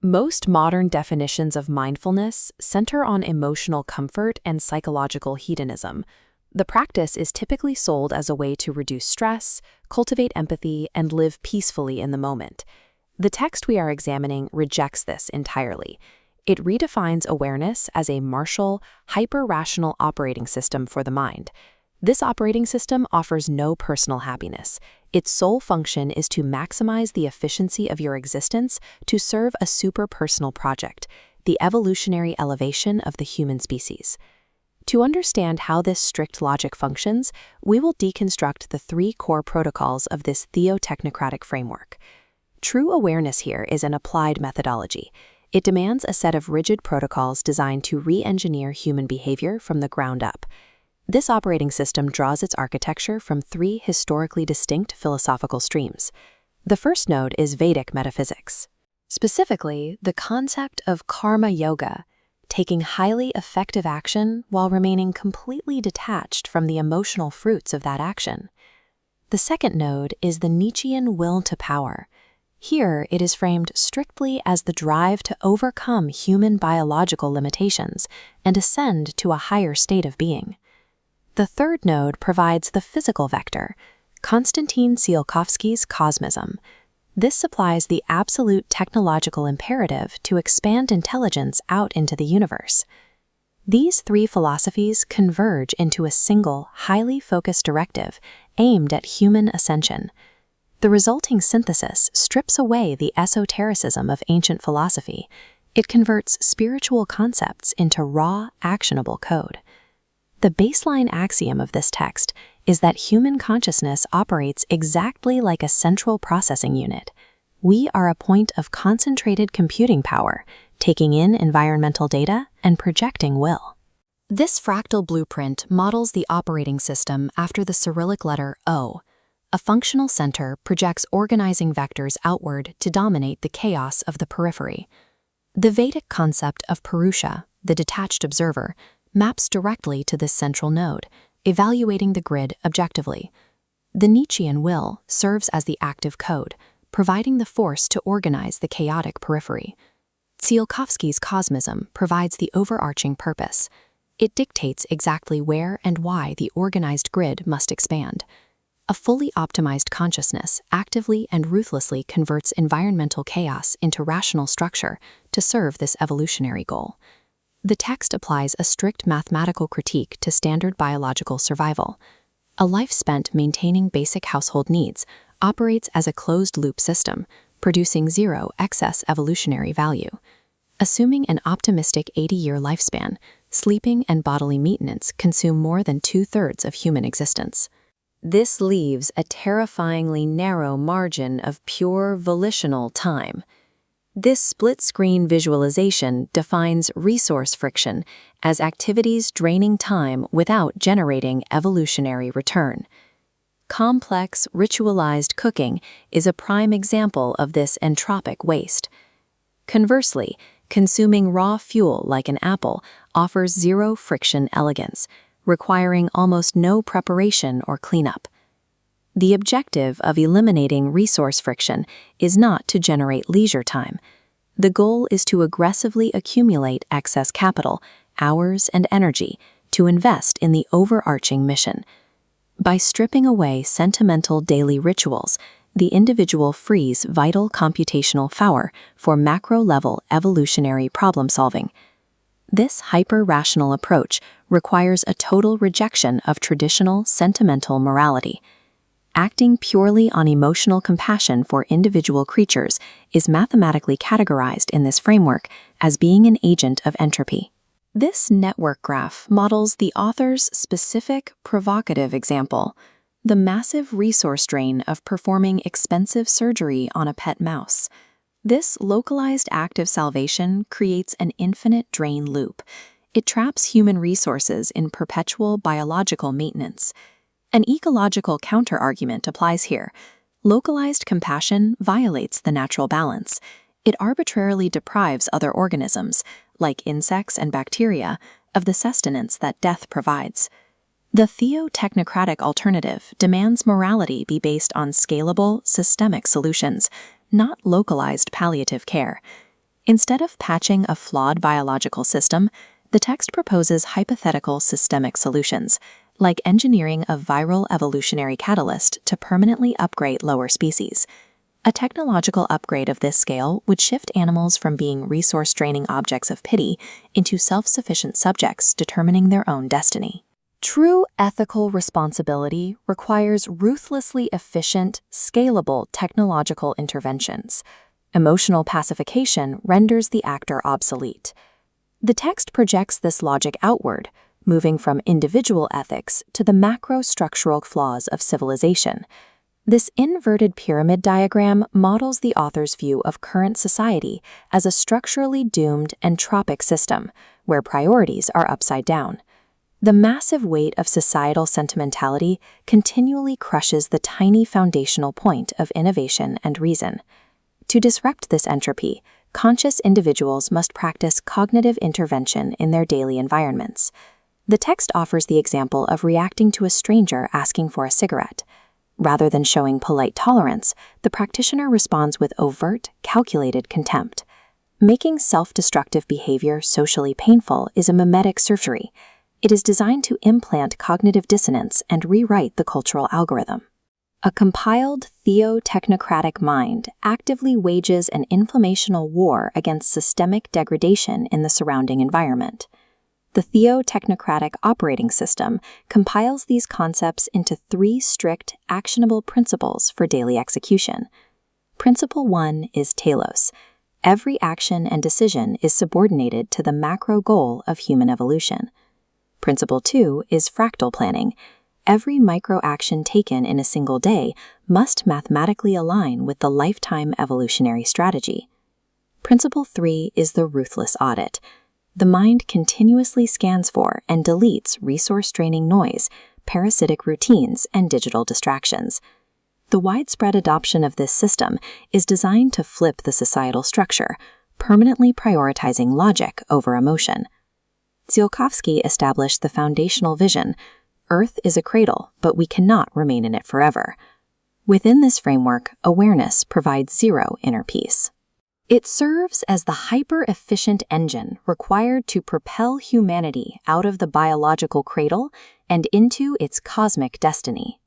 Most modern definitions of mindfulness center on emotional comfort and psychological hedonism. The practice is typically sold as a way to reduce stress, cultivate empathy, and live peacefully in the moment. The text we are examining rejects this entirely. It redefines awareness as a martial, hyper-rational operating system for the mind. This operating system offers no personal happiness. Its sole function is to maximize the efficiency of your existence to serve a super-personal project, the evolutionary elevation of the human species. To understand how this strict logic functions, we will deconstruct the three core protocols of this Theo-Technocratic framework. True awareness here is an applied methodology. It demands a set of rigid protocols designed to re-engineer human behavior from the ground up. This operating system draws its architecture from three historically distinct philosophical streams. The first node is Vedic metaphysics. Specifically, the concept of karma yoga, taking highly effective action while remaining completely detached from the emotional fruits of that action. The second node is the Nietzschean will to power. Here, it is framed strictly as the drive to overcome human biological limitations and ascend to a higher state of being. The third node provides the physical vector, Konstantin Tsiolkovsky's Cosmism. This supplies the absolute technological imperative to expand intelligence out into the universe. These three philosophies converge into a single, highly focused directive aimed at human ascension. The resulting synthesis strips away the esotericism of ancient philosophy. It converts spiritual concepts into raw, actionable code. The baseline axiom of this text is that human consciousness operates exactly like a central processing unit. We are a point of concentrated computing power, taking in environmental data and projecting will. This fractal blueprint models the operating system after the Cyrillic letter O. A functional center projects organizing vectors outward to dominate the chaos of the periphery. The Vedic concept of Purusha, the detached observer, maps directly to this central node, evaluating the grid objectively. The Nietzschean will serves as the active code, providing the force to organize the chaotic periphery. Tsiolkovsky's Cosmism provides the overarching purpose. It dictates exactly where and why the organized grid must expand. A fully optimized consciousness actively and ruthlessly converts environmental chaos into rational structure to serve this evolutionary goal. The text applies a strict mathematical critique to standard biological survival. A life spent maintaining basic household needs operates as a closed-loop system, producing zero excess evolutionary value. Assuming an optimistic 80-year lifespan, sleeping and bodily maintenance consume more than 2/3 of human existence. This leaves a terrifyingly narrow margin of pure volitional time. This split-screen visualization defines resource friction as activities draining time without generating evolutionary return. Complex, ritualized cooking is a prime example of this entropic waste. Conversely, consuming raw fuel like an apple offers zero-friction elegance, requiring almost no preparation or cleanup. The objective of eliminating resource friction is not to generate leisure time. The goal is to aggressively accumulate excess capital, hours, and energy to invest in the overarching mission. By stripping away sentimental daily rituals, the individual frees vital computational power for macro-level evolutionary problem-solving. This hyper-rational approach requires a total rejection of traditional sentimental morality. Acting purely on emotional compassion for individual creatures is mathematically categorized in this framework as being an agent of entropy. This network graph models the author's specific, provocative example, the massive resource drain of performing expensive surgery on a pet mouse. This localized act of salvation creates an infinite drain loop. It traps human resources in perpetual biological maintenance. An ecological counterargument applies here. Localized compassion violates the natural balance. It arbitrarily deprives other organisms, like insects and bacteria, of the sustenance that death provides. The Theo-Technocratic alternative demands morality be based on scalable, systemic solutions, not localized palliative care. Instead of patching a flawed biological system, the text proposes hypothetical systemic solutions, like engineering a viral evolutionary catalyst to permanently upgrade lower species. A technological upgrade of this scale would shift animals from being resource-draining objects of pity into self-sufficient subjects determining their own destiny. True ethical responsibility requires ruthlessly efficient, scalable technological interventions. Emotional pacification renders the actor obsolete. The text projects this logic outward, moving from individual ethics to the macro-structural flaws of civilization. This inverted pyramid diagram models the author's view of current society as a structurally doomed entropic system, where priorities are upside down. The massive weight of societal sentimentality continually crushes the tiny foundational point of innovation and reason. To disrupt this entropy, conscious individuals must practice cognitive intervention in their daily environments. The text offers the example of reacting to a stranger asking for a cigarette. Rather than showing polite tolerance, the practitioner responds with overt, calculated contempt. Making self-destructive behavior socially painful is a mimetic surgery. It is designed to implant cognitive dissonance and rewrite the cultural algorithm. A compiled Theo-Technocratic mind actively wages an informational war against systemic degradation in the surrounding environment. The Theo-Technocratic operating system compiles these concepts into 3 strict, actionable principles for daily execution. Principle 1 is telos. Every action and decision is subordinated to the macro goal of human evolution. Principle 2 is fractal planning. Every micro-action taken in a single day must mathematically align with the lifetime evolutionary strategy. Principle 3 is the ruthless audit. The mind continuously scans for and deletes resource-draining noise, parasitic routines, and digital distractions. The widespread adoption of this system is designed to flip the societal structure, permanently prioritizing logic over emotion. Tsiolkovsky established the foundational vision: Earth is a cradle, but we cannot remain in it forever. Within this framework, awareness provides zero inner peace. It serves as the hyper-efficient engine required to propel humanity out of the biological cradle and into its cosmic destiny.